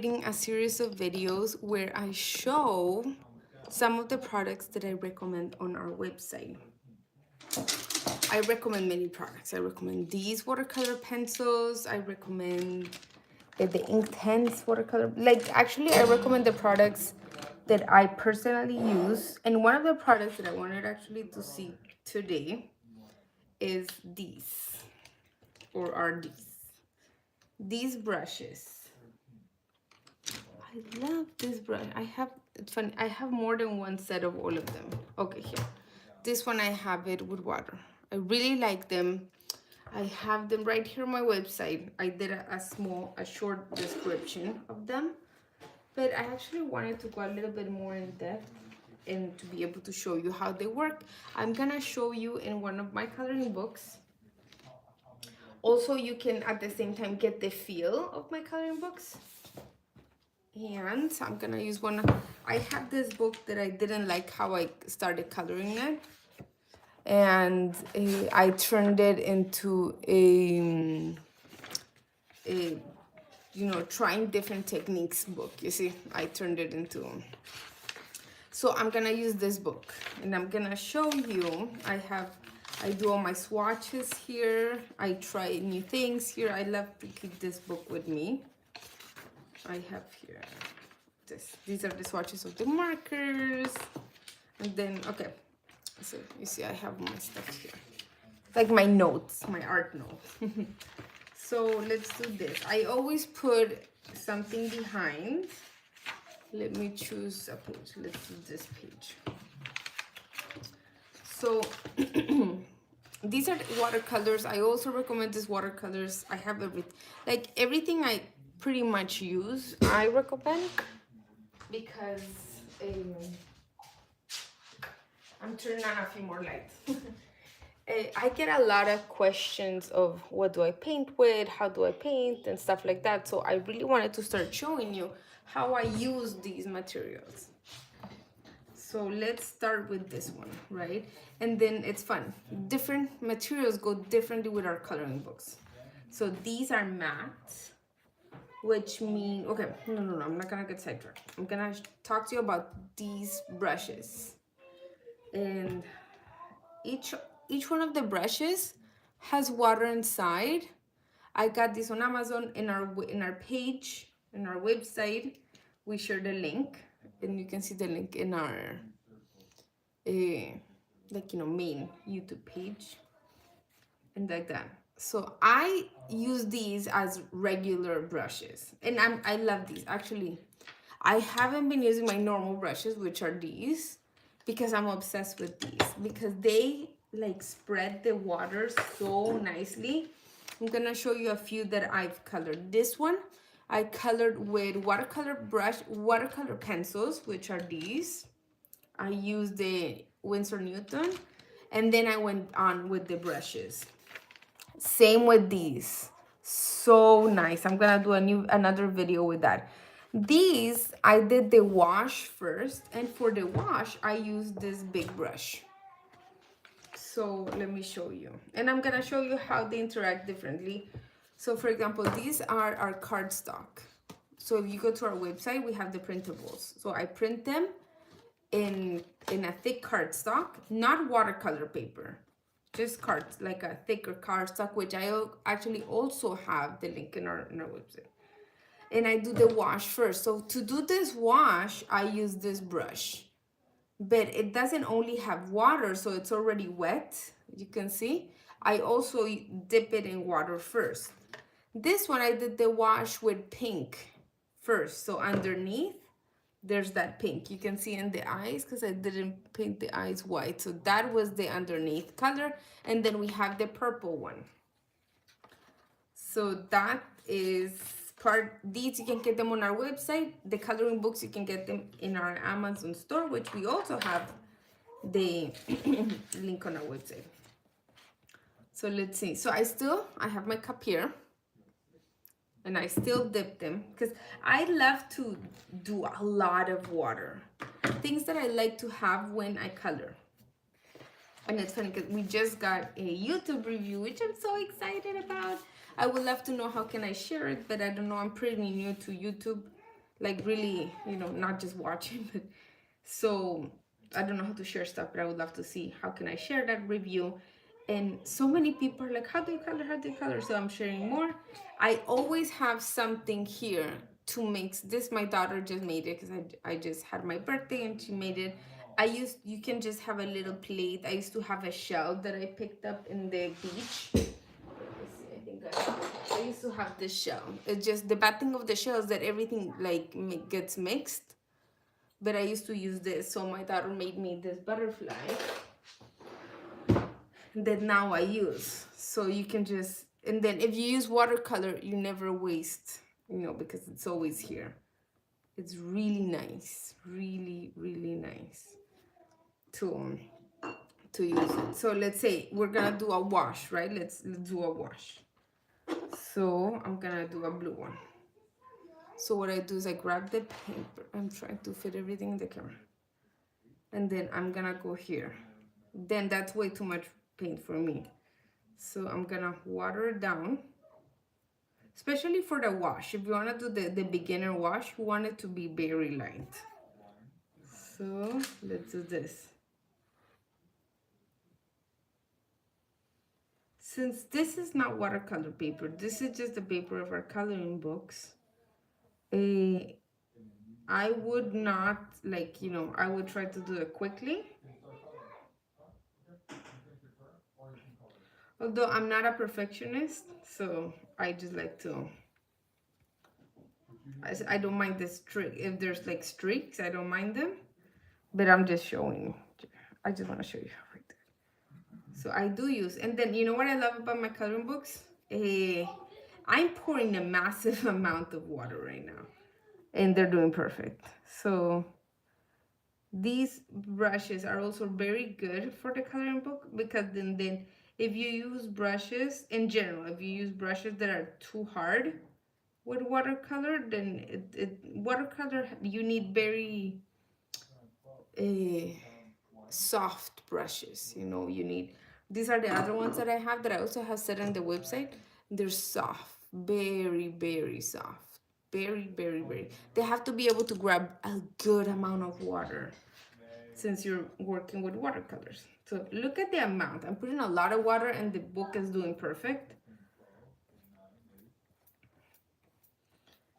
creating a series of videos where I show some of the products that I recommend on our website. I recommend many products. I recommend these watercolor pencils. I recommend the Inktense watercolor. Like, actually, I recommend the products that I personally use. And one of the products that I wanted actually to see today is these, or are these brushes. I love this brush. It's funny, I have more than one set of all of them. Okay, here. This one I have it with water. I really like them. I have them right here on my website. I did a short description of them, but I actually wanted to go a little bit more in depth and to be able to show you how they work. I'm gonna show you in one of my coloring books. Also, you can at the same time get the feel of my coloring books. And I'm gonna use one. I have this book that I didn't like how I started coloring it, and I turned it into a trying different techniques book. You see, I turned it into. So I'm gonna use this book, and I'm gonna show you. I do all my swatches here. I try new things here. I love to keep this book with me. I have here these are the swatches of the markers, and then okay, so you see I have my stuff here, like my notes, my art notes. So let's do this. I always put something behind. Let me choose a page. Let's do this page. So these are watercolors. I also recommend these watercolors. I have everything I pretty much use, I recommend, because I'm turning on a few more lights. I get a lot of questions of what do I paint with, how do I paint, and stuff like that. So I really wanted to start showing you how I use these materials. So let's start with this one, right? And then it's fun. Different materials go differently with our coloring books. So these are matte, which mean, okay, no, I'm not gonna get sidetracked. I'm gonna talk to you about these brushes. And each one of the brushes has water inside. I got this on Amazon. In our page, in our website, we share the link, and you can see the link in our main YouTube page, and like that. So I use these as regular brushes, and I love these. Actually, I haven't been using my normal brushes, which are these, because I'm obsessed with these, because they like spread the water so nicely. I'm gonna show you a few that I've colored. This one I colored with watercolor pencils, which are these. I used the Winsor Newton, and then I went on with the brushes. Same with these. So nice. I'm gonna do another video with that. These, I did the wash first, and for the wash, I used this big brush. So let me show you. And I'm gonna show you how they interact differently. So for example, these are our cardstock. So if you go to our website, we have the printables. So I print them in a thick cardstock, not watercolor paper, just cards, like a thicker cardstock, which I actually also have the link in our website. And I do the wash first. So to do this wash, I use this brush, but it doesn't only have water, so it's already wet. You can see I also dip it in water first. This one I did the wash with pink first, so underneath there's that pink. You can see in the eyes, because I didn't paint the eyes white. So that was the underneath color. And then we have the purple one. So that is these you can get them on our website. The coloring books, you can get them in our Amazon store, which we also have the link on our website. So let's see. So I have my cup here, and I still dip them because I love to do a lot of water. Things that I like to have when I color. And it's funny because we just got a YouTube review, which I'm so excited about. I would love to know how can I share it, but I don't know. I'm pretty new to YouTube. like really, you know, not just watching. But so I don't know how to share stuff, but I would love to see how can I share that review. And so many people are like, how do you color, how do you color? So I'm sharing more. I always have something here to mix this. My daughter just made it because I just had my birthday and she made it. You can just have a little plate. I used to have a shell that I picked up in the beach. Let's see, I think I used to have this shell. It's just the bad thing of the shell is that everything like gets mixed. But I used to use this, so my daughter made me this butterfly that now I use. So you can just, and then if you use watercolor, you never waste, you know, because it's always here. It's really nice, really, really nice to use it. So let's say we're gonna do a wash, right? Let's do a wash. So I'm gonna do a blue one. So what I do is I grab the paper. I'm trying to fit everything in the camera. And then I'm gonna go here. Then that's way too much paint for me. So I'm gonna water it down, especially for the wash. If you wanna do the beginner wash, you want it to be very light. So let's do this. Since this is not watercolor paper, this is just the paper of our coloring books. I would not, like, you know, I would try to do it quickly. Although I'm not a perfectionist, so I just like to, I don't mind the streak. If there's like streaks, I don't mind them. But I'm just showing. I just want to show you right there. So I do use, and then you know what I love about my coloring books? I'm pouring a massive amount of water right now, and they're doing perfect. So these brushes are also very good for the coloring book, because then if you use brushes in general, if you use brushes that are too hard with watercolor, then watercolor, you need very soft brushes. You know, you need, these are the other ones that I have that I also have set on the website. They're soft, very, very soft, very, very, very. They have to be able to grab a good amount of water since you're working with watercolors. So look at the amount. I'm putting a lot of water and the book is doing perfect.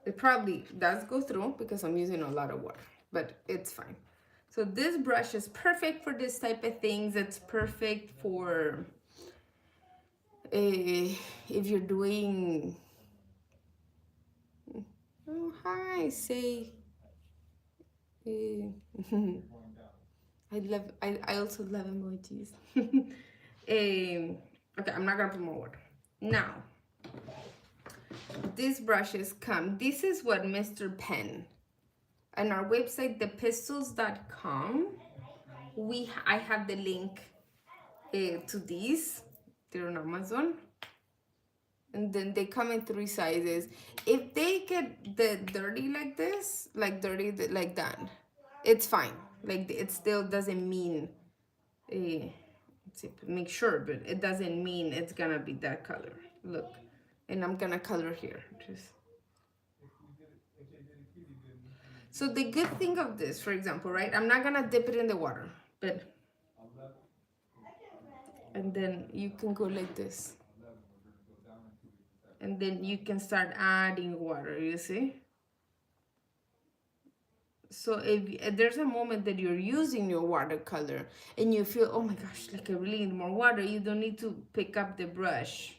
It probably does go through because I'm using a lot of water, but it's fine. So this brush is perfect for this type of things. It's perfect for if you're doing, oh hi, say, I also love emojis. Okay, I'm not gonna put more water. Now, these brushes come, this is what Mr. Pen, on our website, thepistils.com, I have the link to these. They're on Amazon. And then they come in 3 sizes. If they get the dirty like this, like dirty like that, it's fine. Like it still doesn't mean, let's see, make sure, but it doesn't mean it's gonna be that color. Look, and I'm gonna color here. So the good thing of this, for example, right? I'm not gonna dip it in the water, but, and then you can go like this. And then you can start adding water, you see? So if there's a moment that you're using your watercolor and you feel, oh my gosh, like I really need more water, you don't need to pick up the brush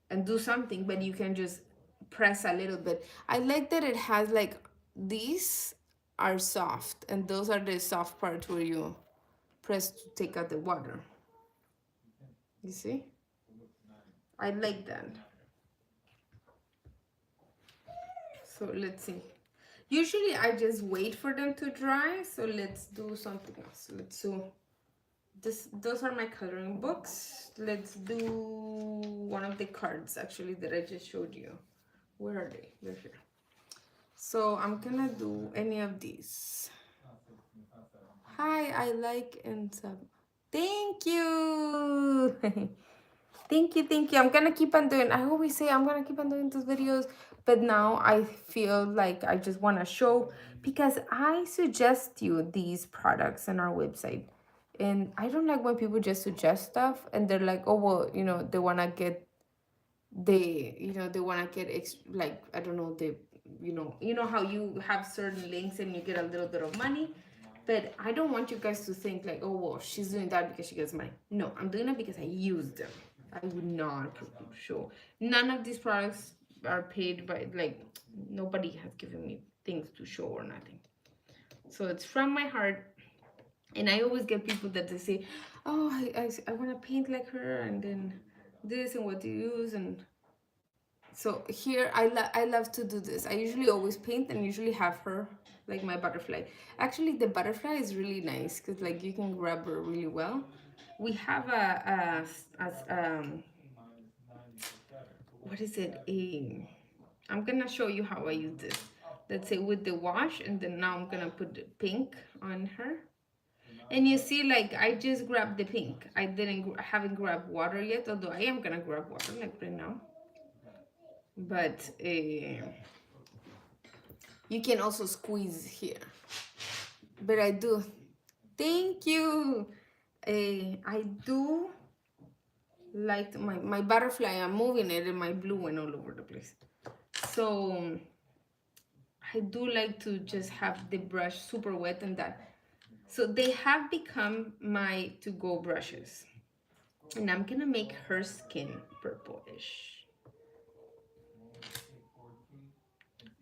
and do something, but you can just press a little bit. I like that it has like, these are soft and those are the soft parts where you press to take out the water. You see? I like that. So let's see. Usually I just wait for them to dry. So let's do something else. Let's do this. Those are my coloring books. Let's do one of the cards actually that I just showed you. Where are they? They're here. So I'm gonna do any of these. Hi, I like and sub. Thank you. Thank you. I'm gonna keep on doing, I always say I'm gonna keep on doing those videos, but now I feel like I just want to show, because I suggest you these products on our website. And I don't like when people just suggest stuff and they're like, oh, well, you know, they want to get, they want to get, like, I don't know, you know how you have certain links and you get a little bit of money. But I don't want you guys to think like, oh, well, she's doing that because she gets money. No, I'm doing it because I use them. I would not show. None of these products are paid by, like, nobody has given me things to show or nothing. So it's from my heart. And I always get people that they say, oh, I want to paint like her, and then this and what to use. And so here I love to do this. I usually always paint and usually have her, like my butterfly. Actually, the butterfly is really nice because like you can grab her really well. We have what is it? I'm gonna show you how I use this. Let's say with the wash, and then now I'm gonna put the pink on her. And you see, like, I just grabbed the pink. I haven't grabbed water yet, although I am gonna grab water like right now. But you can also squeeze here. But I do. Thank you. I do like my butterfly. I'm moving it, and my blue went all over the place. So I do like to just have the brush super wet and that. So they have become my to-go brushes. And I'm gonna make her skin purplish.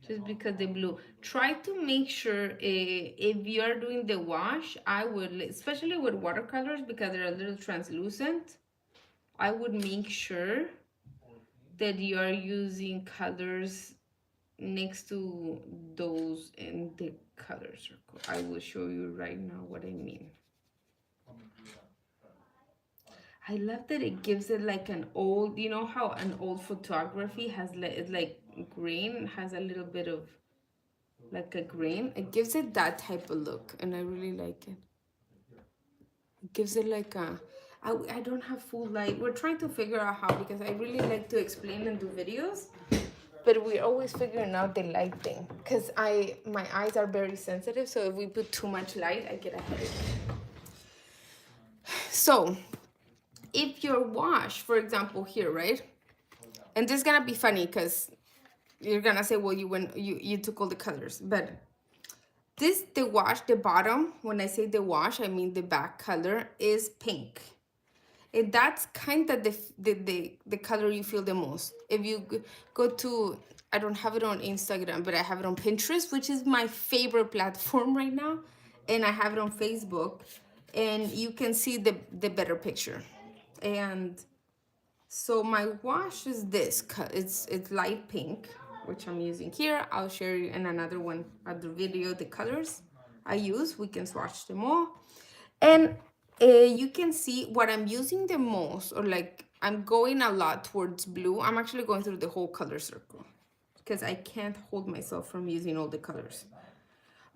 Just because the blue. Try to make sure if you're doing the wash, I would, especially with watercolors because they're a little translucent, I would make sure that you are using colors next to those in the color circle. I will show you right now what I mean. I love that it gives it like an old, you know how an old photography has like grain, has a little bit of like a grain. It gives it that type of look, and I really like it. It gives it like I don't have full light. We're trying to figure out how, because I really like to explain and do videos, but we're always figuring out the light thing, because my eyes are very sensitive, so if we put too much light, I get a headache. So if your wash, for example, here, right? And this is gonna be funny because you're gonna say, well, you took all the colors, but the wash, the bottom, when I say the wash, I mean the back color is pink. And that's kind of the color you feel the most. If you go to, I don't have it on Instagram, but I have it on Pinterest, which is my favorite platform right now. And I have it on Facebook, and you can see the better picture. And so my wash is this, it's light pink, which I'm using here. I'll share you in another video the colors I use. We can swatch them all. And you can see what I'm using the most, or like I'm going a lot towards blue. I'm actually going through the whole color circle because I can't hold myself from using all the colors.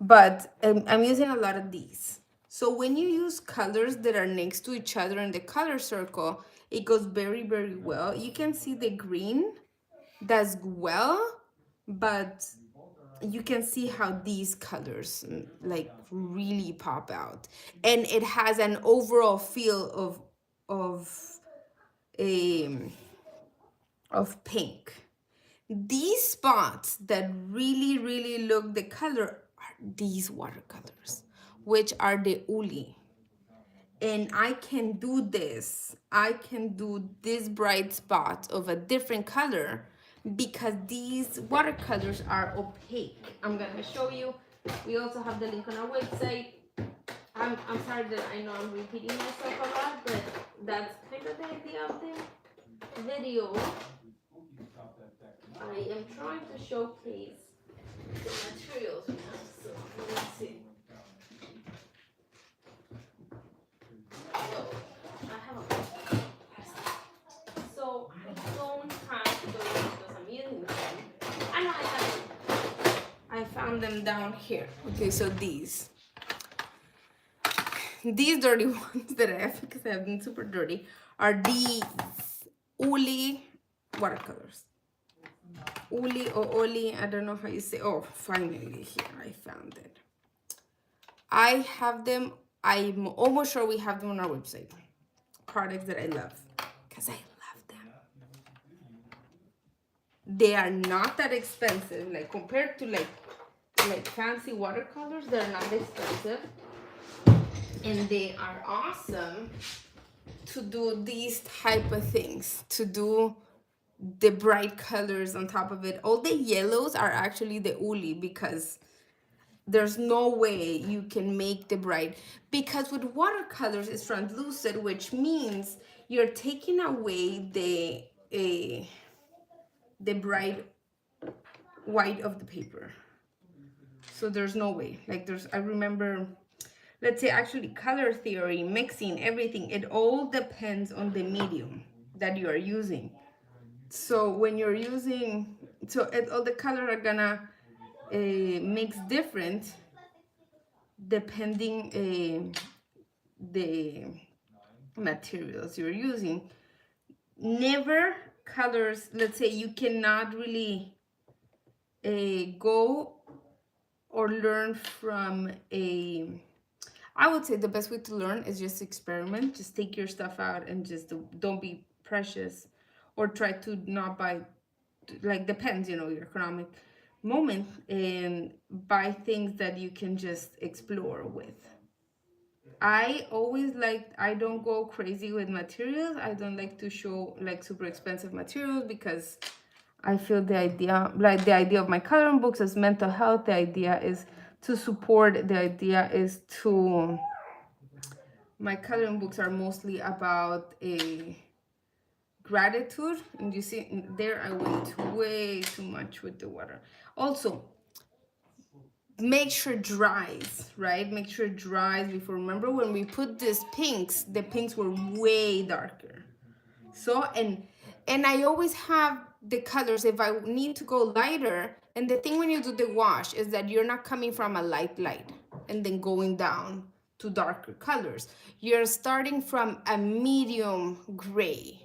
But I'm using a lot of these. So when you use colors that are next to each other in the color circle, it goes very, very well. You can see the green does well, but you can see how these colors like really pop out, and it has an overall feel of pink. These spots that really, really look the color are these watercolors, which are the Uli. And I can do this. I can do this bright spot of a different color because these watercolors are opaque. I'm gonna show you. We also have the link on our website. I'm sorry that I know I'm repeating myself a lot, but that's kind of the idea of the video. I am trying to showcase the materials we have, so let's see. So I don't have those because I'm using them. I know I have them. I found them down here. Okay, so these dirty ones that I have because I have been super dirty are these Uli watercolors. Uli or Oli, I don't know how you say. Oh, finally, here I found it. I have them. I'm almost sure we have them on our website. Products that I love, because I love them. They are not that expensive, like compared to like fancy watercolors. They're not expensive, and they are awesome to do these type of things. To do the bright colors on top of it. All the yellows are actually the Uli, because there's no way you can make the bright, because with watercolors it's translucent, which means you're taking away the bright white of the paper. So there's no way. Like I remember, let's say actually color theory, mixing, everything, it all depends on the medium that you are using. So when you're using, all the colors are gonna mix different depending the materials you're using. Never colors, let's say you cannot really go or learn from I would say the best way to learn is just experiment. Just take your stuff out and just don't be precious, or try to not buy, like depends, your economic moment, and buy things that you can just explore with. I always I don't go crazy with materials. I don't like to show like super expensive materials, because I feel the idea of my coloring books is mental health. The idea is to support. The idea is to, my coloring books are mostly about a gratitude. And you see there, I went way too much with the water. Also, make sure it dries, right? Make sure it dries before. Remember when we put these pinks, the pinks were way darker. So, and I always have the colors, if I need to go lighter. And the thing when you do the wash is that you're not coming from a light and then going down to darker colors. You're starting from a medium gray,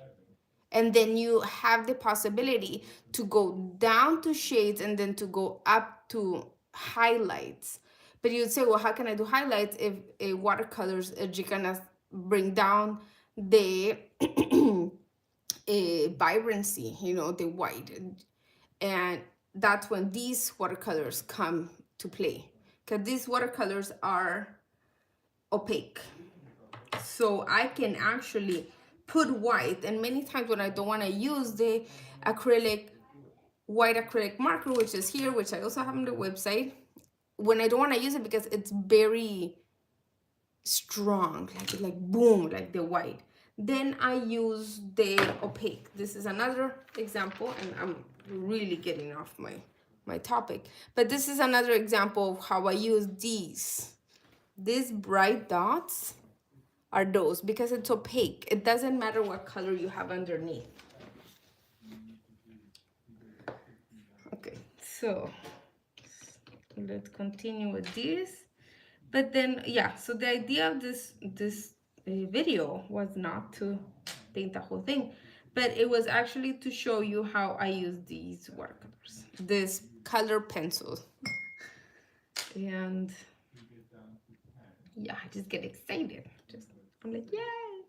and then you have the possibility to go down to shades and then to go up to highlights. But you'd say, well, how can I do highlights if a watercolors, you're gonna bring down the vibrancy, the white. And that's when these watercolors come to play, because these watercolors are opaque. So I can actually put white, and many times when I don't want to use the white acrylic marker, which is here, which I also have on the website, when I don't want to use it because it's very strong, like boom, like the white, then I use the opaque. This is another example, and I'm really getting off my topic, but this is another example of how I use these bright dots are those, because it's opaque. It doesn't matter what color you have underneath. Okay, so let's continue with this. But then, yeah, so the idea of this video was not to paint the whole thing, but it was actually to show you how I use these watercolors, this color pencil. And yeah, I just get excited. I'm like, yay!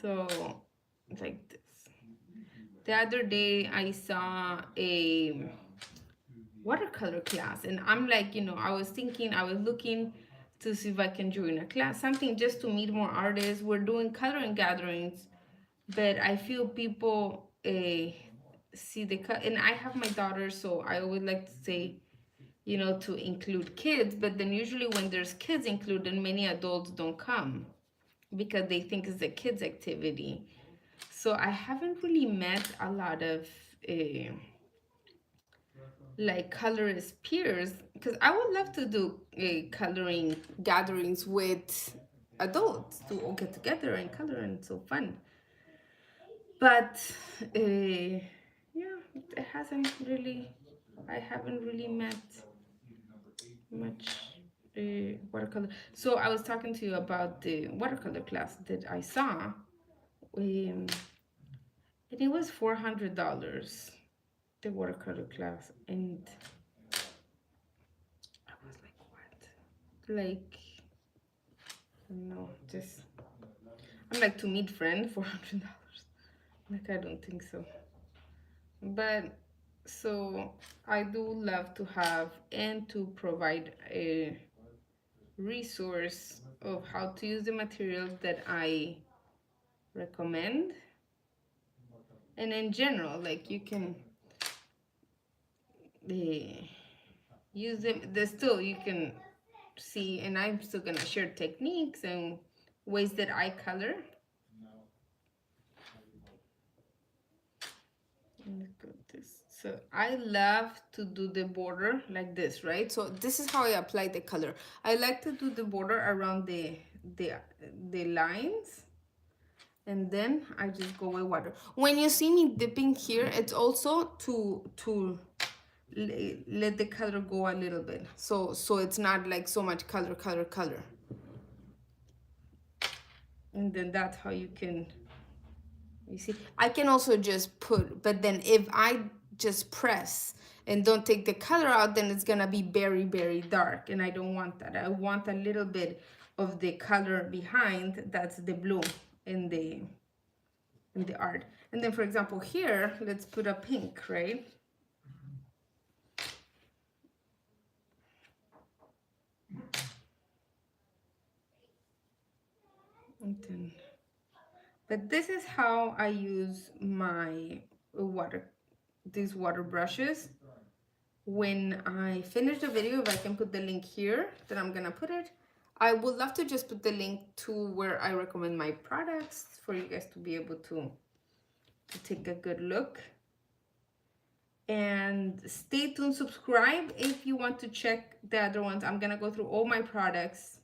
So, like this. The other day I saw a watercolor class, and I'm like, I was looking to see if I can join a class, something just to meet more artists. We're doing coloring gatherings, but I feel people see and I have my daughter, so I always like to say, to include kids, but then usually when there's kids included, many adults don't come because they think it's a kids activity. So I haven't really met a lot of like colorist peers, because I would love to do coloring gatherings with adults to all get together and color, and it's so fun. But yeah, it hasn't really, I haven't really met much watercolor. So I was talking to you about the watercolor class that I saw, And it was $400, the watercolor class. And I was like, what? Like, no, just, I'm like, to meet friend, $400. Like, I don't think so. But so I do love to have and to provide a resource of how to use the material that I recommend. And in general, like, you can use them. There's still, you can see, and I'm still gonna share techniques and ways that I color. So I love to do the border like this, right? So this is how I apply the color. I like to do the border around the lines, and then I just go with water. When you see me dipping here, it's also to let the color go a little bit, so it's not like so much color. And then that's how you can, you see, I can also just put, but then if I just press and don't take the color out, then it's gonna be very, very dark, and I don't want that. I want a little bit of the color behind, that's the blue in the art. And then, for example, here, let's put a pink, right? And then, but this is how I use my these water brushes. When I finish the video, if I can put the link here, then I'm gonna put it. I would love to just put the link to where I recommend my products for you guys to be able to take a good look. And stay tuned, subscribe if you want to check the other ones. I'm gonna go through all my products.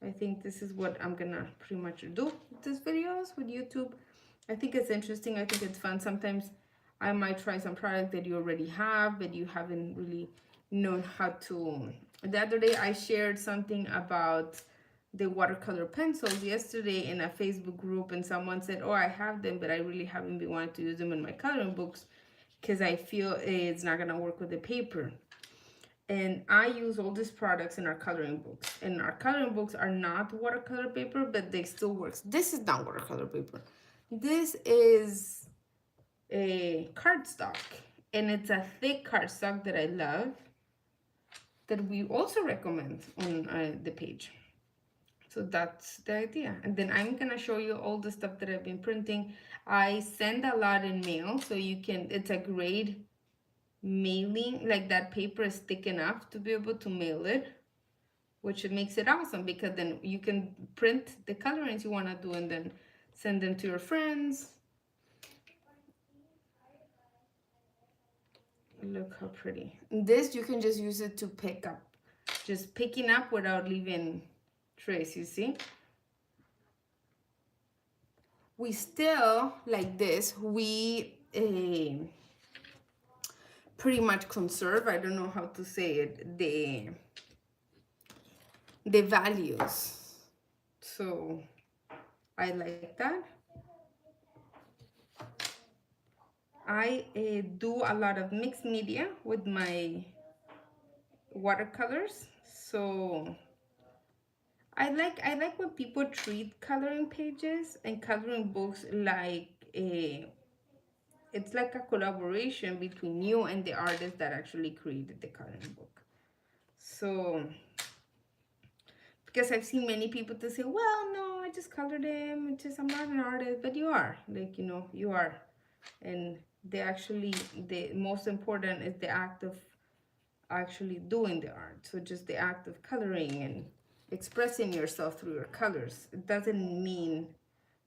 I think this is what I'm gonna pretty much do with these videos with YouTube. I think it's interesting. I think it's fun. Sometimes I might try some product that you already have, but you haven't really known how to. The other day I shared something about the watercolor pencils yesterday in a Facebook group, and someone said, oh, I have them, but I really haven't been wanting to use them in my coloring books because I feel it's not gonna work with the paper. And I use all these products in our coloring books. And our coloring books are not watercolor paper, but they still work. This is not watercolor paper. This is a cardstock. And it's a thick cardstock that I love, that we also recommend on the page. So that's the idea. And then I'm gonna show you all the stuff that I've been printing. I send a lot in mail, so you can, it's a grade mailing, like that paper is thick enough to be able to mail it, which makes it awesome, because then you can print the colorings you want to do and then send them to your friends. Look how pretty. This, you can just use it to pick up, just picking up without leaving trace, you see. We still, like this, we pretty much conserve, I don't know how to say it, the values. So I like that. I do a lot of mixed media with my watercolors. So I like when people treat coloring pages and coloring books like it's like a collaboration between you and the artist that actually created the coloring book. So, because I've seen many people to say, well, no, I just colored them, it's just, I'm not an artist, but you are, like, you know, you are. And they actually, the most important is the act of actually doing the art. So just the act of coloring and expressing yourself through your colors. It doesn't mean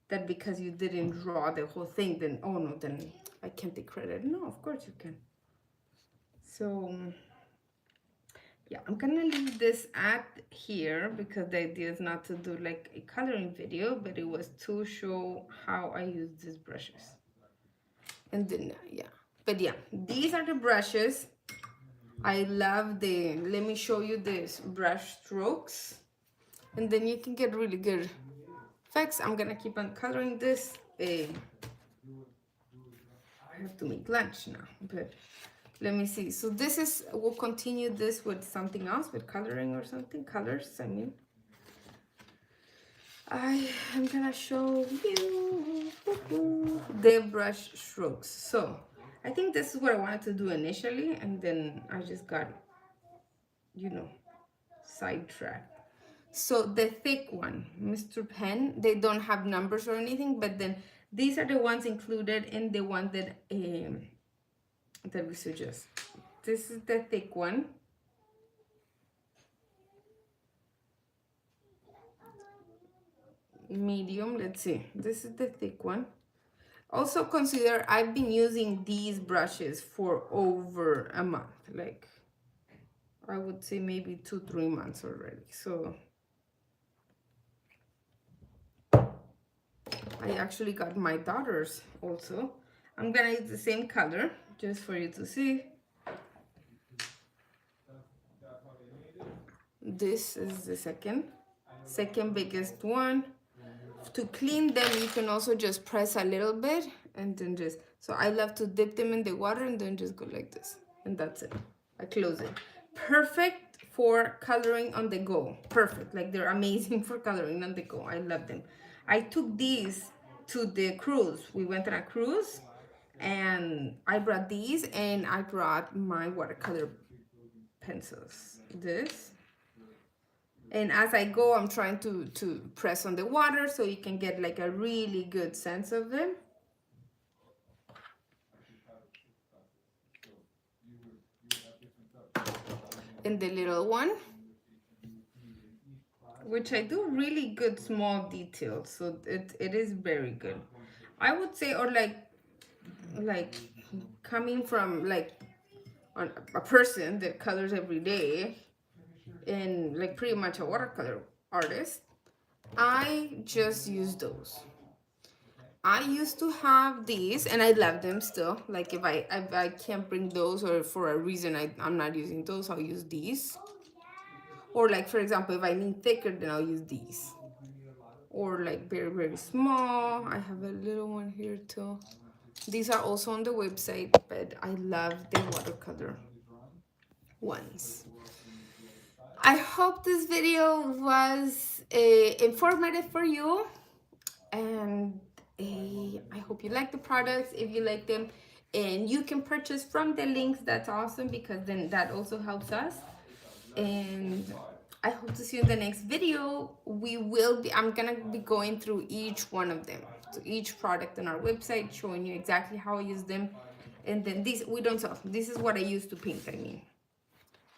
that because you didn't draw the whole thing, then, oh no, then I can't take credit. No, of course you can. So yeah, I'm gonna leave this at here, because the idea is not to do like a coloring video, but it was to show how I use these brushes. And then yeah, but yeah, these are the brushes. I love the, let me show you this brush strokes, and then you can get really good effects. I'm gonna keep on coloring this have to make lunch now, but let me see. So this is, we'll continue this with something else, with coloring or something, colors, I mean. I am gonna show you the brush strokes. So I think this is what I wanted to do initially, and then I just got, you know, sidetracked. So the thick one, Mr. Pen, they don't have numbers or anything, but then these are the ones included in the one that we suggest. This is the thick one. Medium, let's see. This is the thick one. Also consider, I've been using these brushes for over a month, like I would say maybe 2-3 months already. So I actually got my daughter's also. I'm gonna use the same color just for you to see. This is the second biggest one. To clean them, you can also just press a little bit and then just, so I love to dip them in the water and then just go like this, and that's it. I close it. Perfect for coloring on the go. Perfect, like they're amazing for coloring on the go. I love them. I took these to the cruise. We went on a cruise and I brought these, and I brought my watercolor pencils. This. And as I go, I'm trying to press on the water so you can get like a really good sense of them. And the little one, which I do really good small details, so it is very good. I would say, or like coming from like a person that colors every day, and like pretty much a watercolor artist, I just use those. I used to have these and I love them still. Like if I can't bring those, or for a reason I'm not using those, I'll use these. Or like, for example, if I need thicker, then I'll use these. Or like very, very small. I have a little one here too. These are also on the website, but I love the watercolor ones. I hope this video was informative for you, and I hope you like the products. If you like them and you can purchase from the links, that's awesome, because then that also helps us. And I hope to see you in the next video. I'm gonna be going through each one of them, so each product on our website, showing you exactly how I use them. And then these we don't sell. This is what I use to paint, I mean.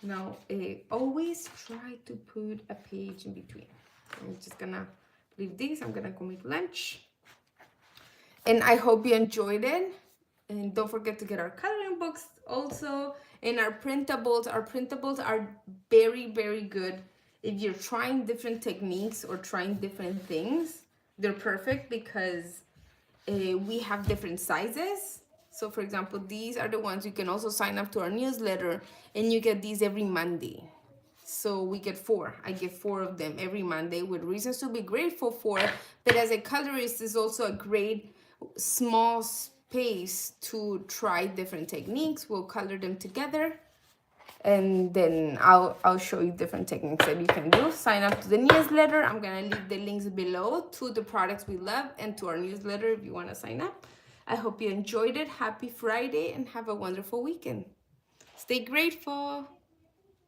Now, always try to put a page in between. I'm just gonna leave this. I'm gonna go make lunch. And I hope you enjoyed it. And don't forget to get our coloring books also. And our printables. Our printables are very, very good. If you're trying different techniques or trying different things, they're perfect, because we have different sizes. So for example, these are the ones you can also sign up to our newsletter, and you get these every Monday. So we get 4. I get 4 of them every Monday, with reasons to be grateful for. But as a colorist, is also a great small space to try different techniques. We'll color them together, and then I'll show you different techniques that you can do. Sign up to the newsletter. I'm gonna leave the links below to the products we love and to our newsletter if you want to sign up. I hope you enjoyed it. Happy Friday and have a wonderful weekend. Stay grateful.